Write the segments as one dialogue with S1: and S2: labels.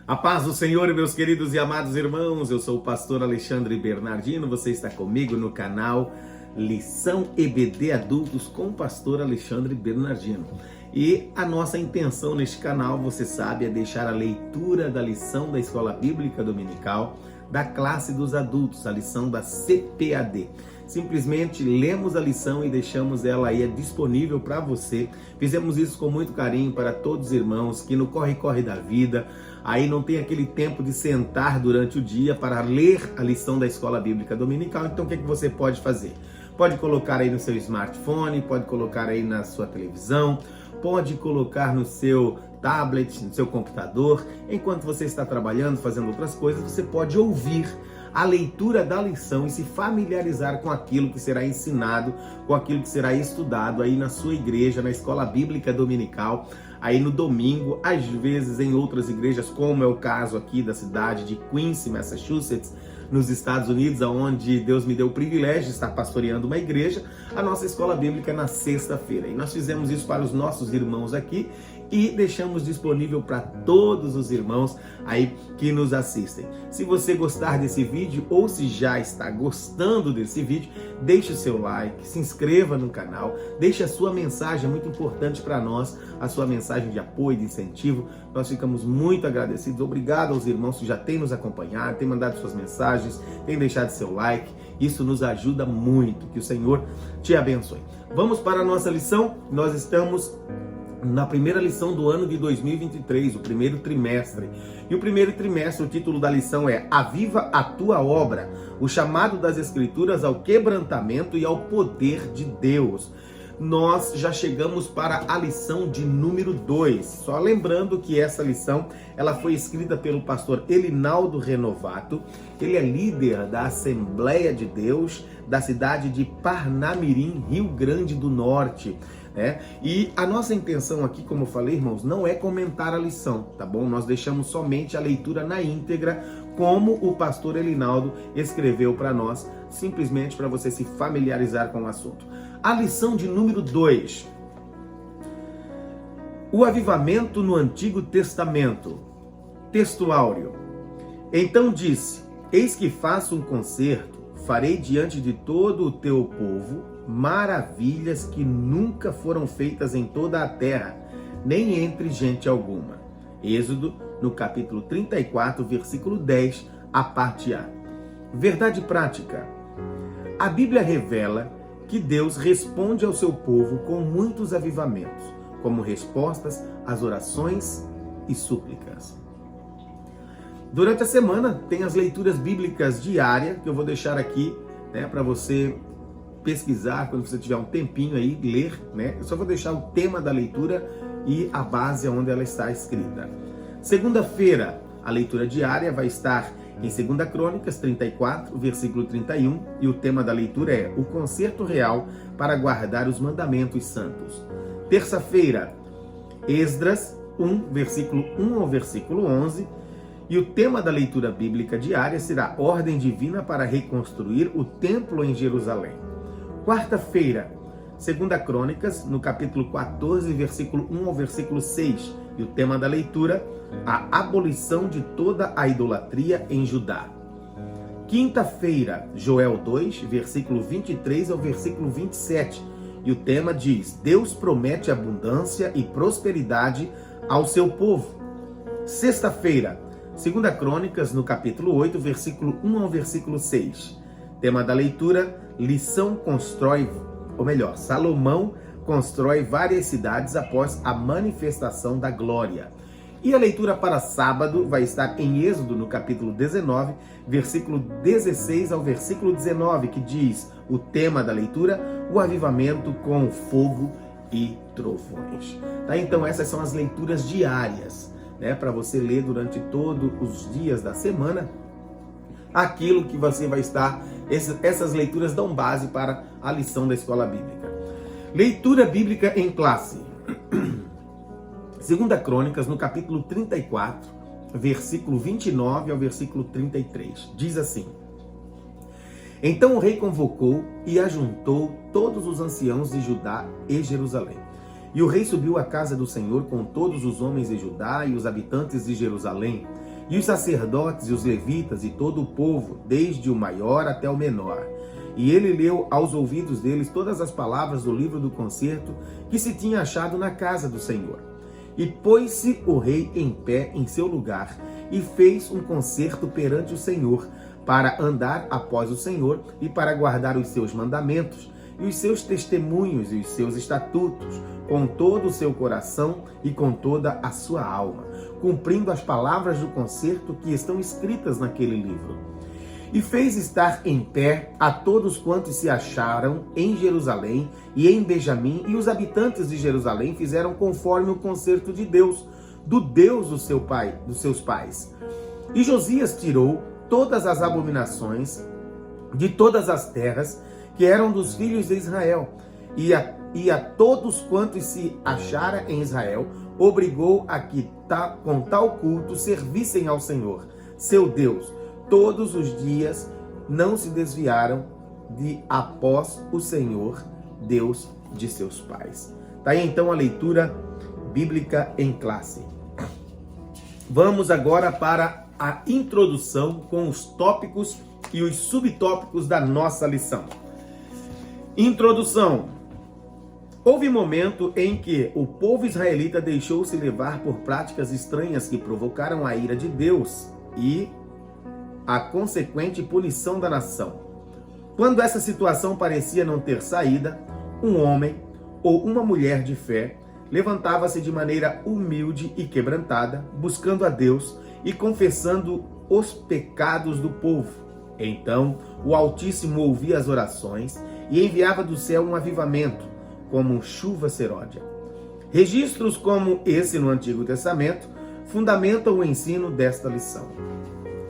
S1: A paz do Senhor, meus queridos e amados irmãos, eu sou o pastor Alexandre Bernardino, você está comigo no canal Lição EBD Adultos com o pastor Alexandre Bernardino. E a nossa intenção neste canal, você sabe, é deixar a leitura da lição da Escola Bíblica Dominical da classe dos adultos, a lição da CPAD. Simplesmente lemos a lição e deixamos ela aí disponível para você. Fizemos isso com muito carinho para todos os irmãos que no corre-corre da vida, aí não tem aquele tempo de sentar durante o dia para ler a lição da Escola Bíblica Dominical. Então o que você pode fazer? Pode colocar aí no seu smartphone, pode colocar aí na sua televisão, pode colocar no seu tablet, no seu computador. Enquanto você está trabalhando, fazendo outras coisas, você pode ouvir a leitura da lição e se familiarizar com aquilo que será ensinado, com aquilo que será estudado aí na sua igreja, na Escola Bíblica Dominical, aí no domingo, às vezes em outras igrejas, como é o caso aqui da cidade de Quincy, Massachusetts, nos Estados Unidos, onde Deus me deu o privilégio de estar pastoreando uma igreja, a nossa escola bíblica na sexta-feira. E nós fizemos isso para os nossos irmãos aqui e deixamos disponível para todos os irmãos aí que nos assistem. Se você gostar desse vídeo ou se já está gostando desse vídeo, deixe o seu like, se inscreva no canal, deixe a sua mensagem, é muito importante para nós, a sua mensagem de apoio, de incentivo. Nós ficamos muito agradecidos. Obrigado aos irmãos que já têm nos acompanhado, têm mandado suas mensagens, têm deixado seu like. Isso nos ajuda muito. Que o Senhor te abençoe. Vamos para a nossa lição. Nós estamos na primeira lição do ano de 2023, o primeiro trimestre. E o primeiro trimestre, o título da lição é Aviva a tua obra, o chamado das Escrituras ao quebrantamento e ao poder de Deus. Nós já chegamos para a lição de número 2. Só lembrando que essa lição ela foi escrita pelo pastor Elinaldo Renovato. Ele é líder da Assembleia de Deus da cidade de Parnamirim, Rio Grande do Norte. E a nossa intenção aqui, como eu falei, irmãos, não é comentar a lição, tá bom? Nós deixamos somente a leitura na íntegra, como o pastor Elinaldo escreveu para nós, simplesmente para você se familiarizar com o assunto. A lição de número 2. O avivamento no Antigo Testamento. Texto áureo. Então disse: eis que faço um concerto, farei diante de todo o teu povo maravilhas que nunca foram feitas em toda a terra, nem entre gente alguma. Êxodo, no capítulo 34, versículo 10, a parte A. Verdade prática. A Bíblia revela que Deus responde ao seu povo com muitos avivamentos, como respostas às orações e súplicas. Durante a semana tem as leituras bíblicas diárias, que eu vou deixar aqui para você pesquisar, quando você tiver um tempinho aí, ler, Eu só vou deixar o tema da leitura e a base onde ela está escrita. Segunda-feira, a leitura diária vai estar em 2 Crônicas 34, versículo 31, e o tema da leitura é o concerto real para guardar os mandamentos santos. Terça-feira, Esdras 1, versículo 1 ao versículo 11, e o tema da leitura bíblica diária será ordem divina para reconstruir o templo em Jerusalém. Quarta-feira, 2 Crônicas, no capítulo 14, versículo 1 ao versículo 6, e o tema da leitura, a abolição de toda a idolatria em Judá. Quinta-feira, Joel 2, versículo 23 ao versículo 27, e o tema diz: Deus promete abundância e prosperidade ao seu povo. Sexta-feira, 2 Crônicas, no capítulo 8, versículo 1 ao versículo 6. Tema da leitura, Salomão constrói várias cidades após a manifestação da glória. E a leitura para sábado vai estar em Êxodo, no capítulo 19, versículo 16 ao versículo 19, que diz o tema da leitura, o avivamento com fogo e trovões. Então essas são as leituras diárias, para você ler durante todos os dias da semana, aquilo que você vai estar, essas leituras dão base para a lição da escola bíblica. Leitura bíblica em classe. 2 Crônicas, no capítulo 34, versículo 29 ao versículo 33. Diz assim: Então o rei convocou e ajuntou todos os anciãos de Judá e Jerusalém. E o rei subiu à casa do Senhor com todos os homens de Judá e os habitantes de Jerusalém, e os sacerdotes e os levitas e todo o povo, desde o maior até o menor. E ele leu aos ouvidos deles todas as palavras do livro do concerto que se tinha achado na casa do Senhor. E pôs-se o rei em pé em seu lugar e fez um concerto perante o Senhor, para andar após o Senhor e para guardar os seus mandamentos e os seus testemunhos e os seus estatutos, com todo o seu coração e com toda a sua alma, cumprindo as palavras do concerto que estão escritas naquele livro. E fez estar em pé a todos quantos se acharam em Jerusalém e em Benjamim, e os habitantes de Jerusalém fizeram conforme o concerto de Deus, do Deus do seu pai, dos seus pais. E Josias tirou todas as abominações de todas as terras que eram dos filhos de Israel, e a todos quantos se achara em Israel, obrigou a que com tal culto servissem ao Senhor, seu Deus, todos os dias. Não se desviaram de após o Senhor, Deus de seus pais. Tá aí então a leitura bíblica em classe. Vamos agora para a introdução com os tópicos e os subtópicos da nossa lição. Introdução. Houve momento em que o povo israelita deixou-se levar por práticas estranhas que provocaram a ira de Deus e a consequente punição da nação. Quando essa situação parecia não ter saída, um homem ou uma mulher de fé levantava-se de maneira humilde e quebrantada, buscando a Deus e confessando os pecados do povo. Então o Altíssimo ouvia as orações e enviava do céu um avivamento, como chuva serôdia. Registros como esse no Antigo Testamento fundamentam o ensino desta lição.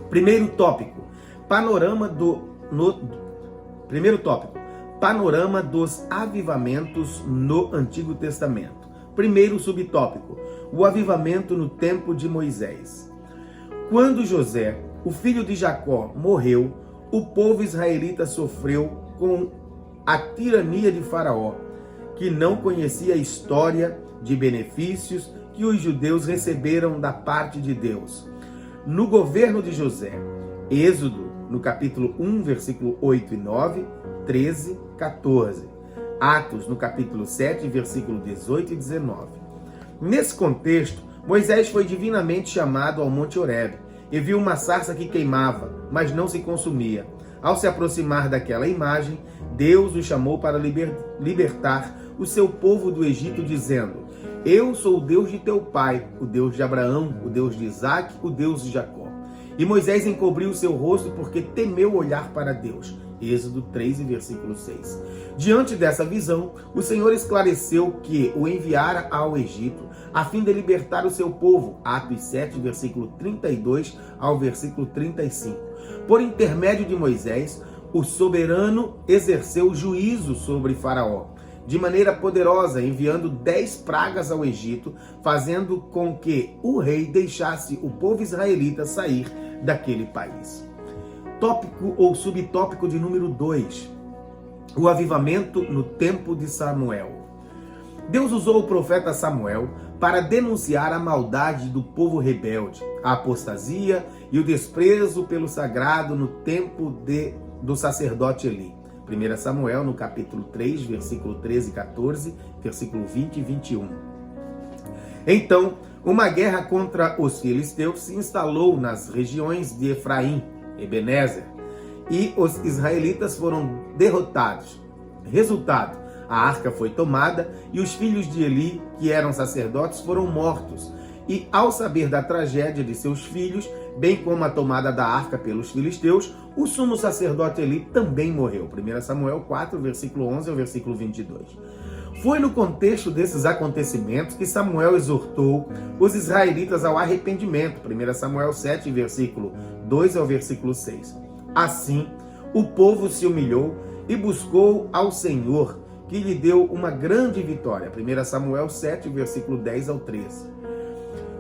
S1: Primeiro tópico, panorama dos avivamentos no Antigo Testamento. Primeiro subtópico, o avivamento no tempo de Moisés. Quando José, o filho de Jacó, morreu, o povo israelita sofreu com a tirania de Faraó, que não conhecia a história de benefícios que os judeus receberam da parte de Deus. No governo de José, Êxodo, no capítulo 1, versículo 8 e 9, 13, 14. Atos, no capítulo 7, versículo 18 e 19. Nesse contexto, Moisés foi divinamente chamado ao Monte Horebe e viu uma sarça que queimava, mas não se consumia. Ao se aproximar daquela imagem, Deus o chamou para libertar o seu povo do Egito, dizendo: Eu sou o Deus de teu pai, o Deus de Abraão, o Deus de Isaque, o Deus de Jacó. E Moisés encobriu o seu rosto porque temeu olhar para Deus. Êxodo 3, versículo 6. Diante dessa visão, o Senhor esclareceu que o enviara ao Egito a fim de libertar o seu povo. Atos 7, versículo 32 ao versículo 35. Por intermédio de Moisés, o soberano exerceu juízo sobre Faraó, de maneira poderosa, enviando 10 pragas ao Egito, fazendo com que o rei deixasse o povo israelita sair daquele país. Tópico ou subtópico de número 2. O avivamento no tempo de Samuel. Deus usou o profeta Samuel para denunciar a maldade do povo rebelde, a apostasia e o desprezo pelo sagrado no tempo do sacerdote Eli. 1 Samuel, no capítulo 3, versículo 13 e 14, versículo 20 e 21. Então, uma guerra contra os filisteus se instalou nas regiões de Efraim, Ebenezer, e os israelitas foram derrotados. Resultado, a arca foi tomada e os filhos de Eli, que eram sacerdotes, foram mortos. E ao saber da tragédia de seus filhos, bem como a tomada da arca pelos filisteus, o sumo sacerdote Eli também morreu. 1 Samuel 4, versículo 11 ao versículo 22. Foi no contexto desses acontecimentos que Samuel exortou os israelitas ao arrependimento. 1 Samuel 7, versículo 2 ao versículo 6. Assim, o povo se humilhou e buscou ao Senhor, que lhe deu uma grande vitória. 1 Samuel 7, versículo 10 ao 13.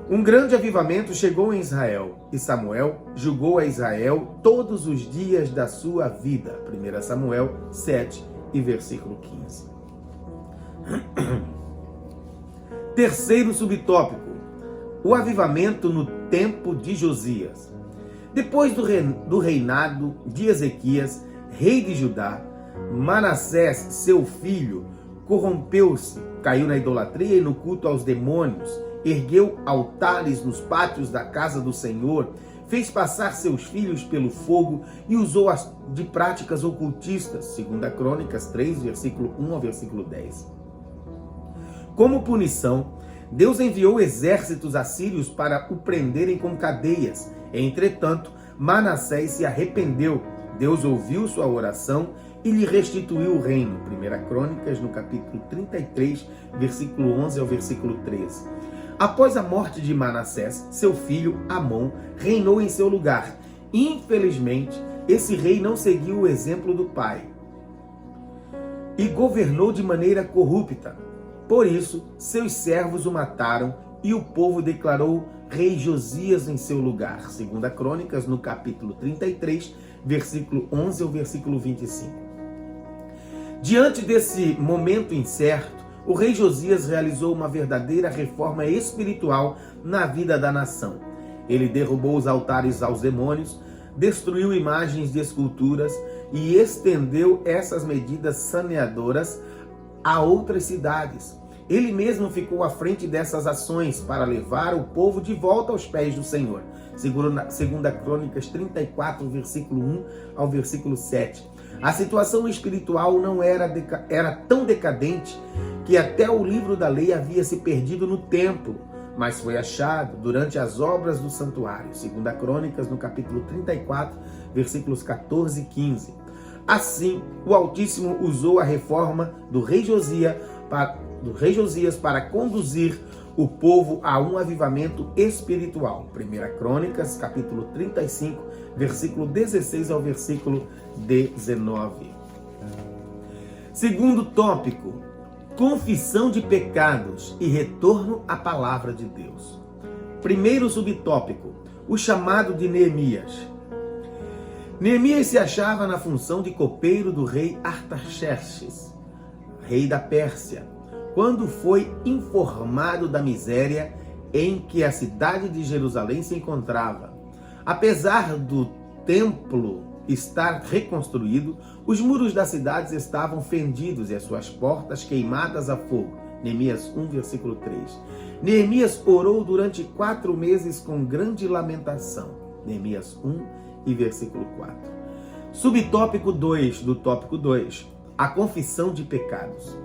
S1: Um grande avivamento chegou em Israel, e Samuel julgou a Israel todos os dias da sua vida. 1 Samuel 7 e versículo 15. Terceiro subtópico, o avivamento no tempo de Josias. Depois do reinado de Ezequias, rei de Judá, Manassés, seu filho, corrompeu-se, caiu na idolatria e no culto aos demônios, ergueu altares nos pátios da casa do Senhor, fez passar seus filhos pelo fogo e usou de práticas ocultistas, 2 Crônicas 3, versículo 1 ao versículo 10. Como punição, Deus enviou exércitos assírios para o prenderem com cadeias. Entretanto, Manassés se arrependeu. Deus ouviu sua oração e lhe restituiu o reino. 1 Crônicas, no capítulo 33, versículo 11 ao versículo 13. Após a morte de Manassés, seu filho Amon reinou em seu lugar. Infelizmente, esse rei não seguiu o exemplo do pai e governou de maneira corrupta. Por isso, seus servos o mataram e o povo declarou rei Josias em seu lugar. 2 Crônicas, no capítulo 33, versículo 11 ao versículo 25. Diante desse momento incerto, o rei Josias realizou uma verdadeira reforma espiritual na vida da nação. Ele derrubou os altares aos demônios, destruiu imagens de esculturas e estendeu essas medidas saneadoras a outras cidades. Ele mesmo ficou à frente dessas ações para levar o povo de volta aos pés do Senhor. 2 Crônicas 34, versículo 1 ao versículo 7. A situação espiritual não era tão decadente que até o livro da lei havia se perdido no templo, mas foi achado durante as obras do santuário. 2 Crônicas, no capítulo 34, versículos 14 e 15. Assim, o Altíssimo usou a reforma do rei Josias para conduzir o povo a um avivamento espiritual. 1 Crônicas, capítulo 35, versículo 16 ao versículo 19. Segundo tópico, confissão de pecados e retorno à palavra de Deus. Primeiro subtópico, o chamado de Neemias. Neemias se achava na função de copeiro do rei Artaxerxes, rei da Pérsia, quando foi informado da miséria em que a cidade de Jerusalém se encontrava. Apesar do templo estar reconstruído, os muros da cidade estavam fendidos e as suas portas queimadas a fogo. Neemias 1, versículo 3. Neemias orou durante 4 meses com grande lamentação. Neemias 1 e versículo 4. Subtópico 2 do tópico 2. A confissão de pecados.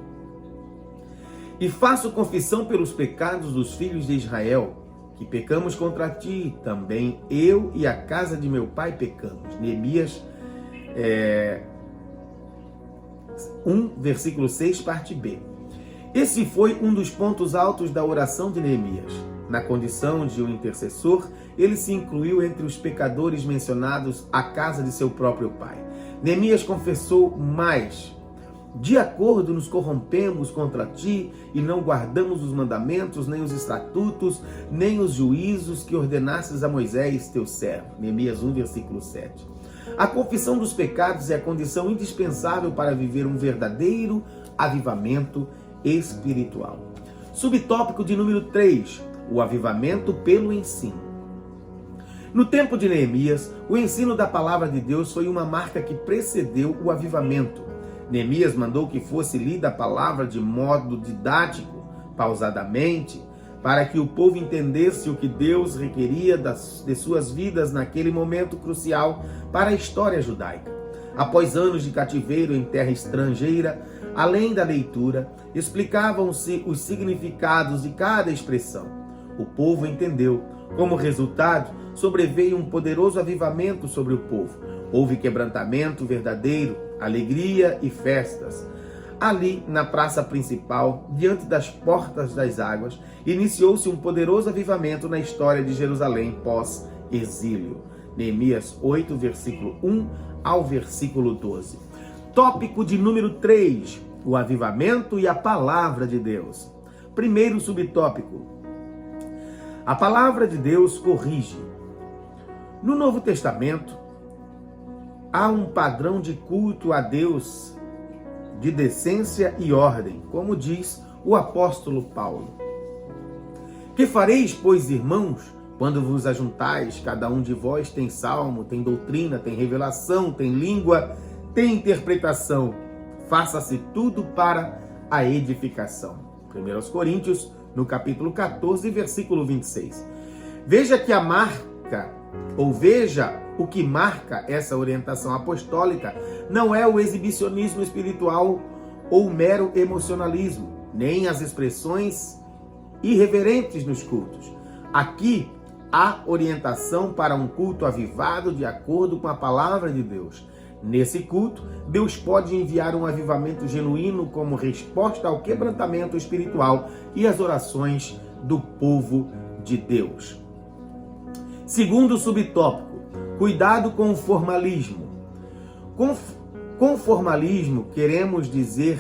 S1: E faço confissão pelos pecados dos filhos de Israel, que pecamos contra ti, também eu e a casa de meu pai pecamos. Neemias 1, versículo 6, parte B. Esse foi um dos pontos altos da oração de Neemias. Na condição de um intercessor, ele se incluiu entre os pecadores mencionados à casa de seu próprio pai. Neemias confessou mais: de acordo nos corrompemos contra ti e não guardamos os mandamentos, nem os estatutos, nem os juízos que ordenastes a Moisés, teu servo. Neemias 1, versículo 7. A confissão dos pecados é a condição indispensável para viver um verdadeiro avivamento espiritual. Subtópico de número 3, o avivamento pelo ensino. No tempo de Neemias, o ensino da palavra de Deus foi uma marca que precedeu o avivamento. Neemias mandou que fosse lida a palavra de modo didático, pausadamente, para que o povo entendesse o que Deus requeria de suas vidas naquele momento crucial para a história judaica. Após anos de cativeiro em terra estrangeira, além da leitura, explicavam-se os significados de cada expressão. O povo entendeu. Como resultado, sobreveio um poderoso avivamento sobre o povo. Houve quebrantamento verdadeiro, alegria e festas. Ali, na praça principal, diante das portas das águas, iniciou-se um poderoso avivamento na história de Jerusalém pós-exílio. Neemias 8, versículo 1 ao versículo 12. Tópico de número 3, o avivamento e a palavra de Deus. Primeiro subtópico, a palavra de Deus corrige. No Novo Testamento, há um padrão de culto a Deus, de decência e ordem, como diz o apóstolo Paulo. Que fareis, pois, irmãos? Quando vos ajuntais, cada um de vós tem salmo, tem doutrina, tem revelação, tem língua, tem interpretação. Faça-se tudo para a edificação. 1 Coríntios, no capítulo 14, versículo 26. Veja que veja o que marca essa orientação apostólica não é o exibicionismo espiritual ou o mero emocionalismo, nem as expressões irreverentes nos cultos. Aqui há orientação para um culto avivado de acordo com a palavra de Deus. Nesse culto, Deus pode enviar um avivamento genuíno como resposta ao quebrantamento espiritual e às orações do povo de Deus. Segundo subtópico, cuidado com o formalismo. Com formalismo, queremos dizer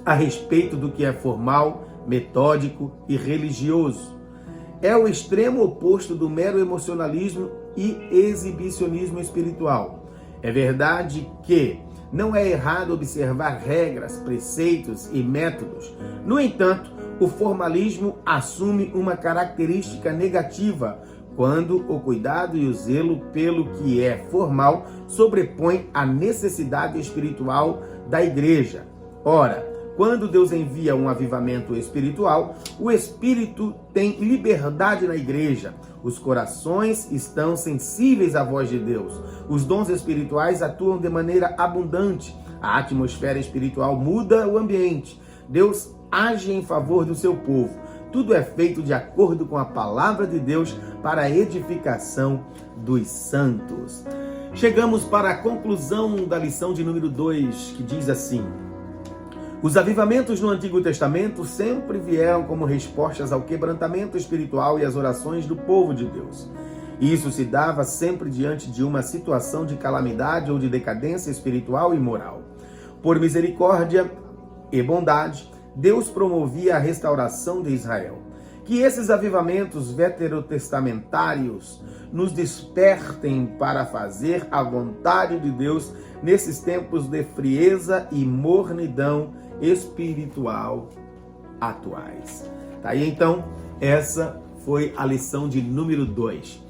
S1: a respeito do que é formal, metódico e religioso. É o extremo oposto do mero emocionalismo e exibicionismo espiritual. É verdade que não é errado observar regras, preceitos e métodos. No entanto, o formalismo assume uma característica negativa quando o cuidado e o zelo pelo que é formal sobrepõe a necessidade espiritual da igreja. Ora, quando Deus envia um avivamento espiritual, o Espírito tem liberdade na igreja. Os corações estão sensíveis à voz de Deus. Os dons espirituais atuam de maneira abundante. A atmosfera espiritual muda o ambiente. Deus age em favor do seu povo. Tudo é feito de acordo com a palavra de Deus para a edificação dos santos. Chegamos para a conclusão da lição de número 2, que diz assim: os avivamentos no Antigo Testamento sempre vieram como respostas ao quebrantamento espiritual e às orações do povo de Deus. Isso se dava sempre diante de uma situação de calamidade ou de decadência espiritual e moral. Por misericórdia e bondade, Deus promovia a restauração de Israel. Que esses avivamentos veterotestamentários nos despertem para fazer a vontade de Deus nesses tempos de frieza e mornidão espiritual atuais. Tá aí então, essa foi a lição de número 2.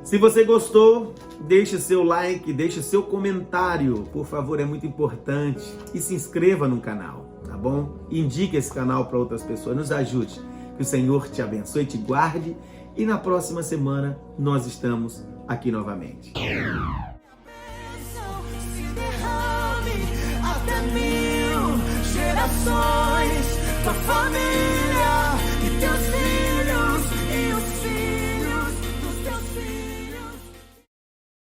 S1: Se você gostou, deixe seu like, deixe seu comentário, por favor, é muito importante. E se inscreva no canal, tá bom? Indique esse canal para outras pessoas, nos ajude. Que o Senhor te abençoe, te guarde e na próxima semana nós estamos aqui novamente.
S2: Tua família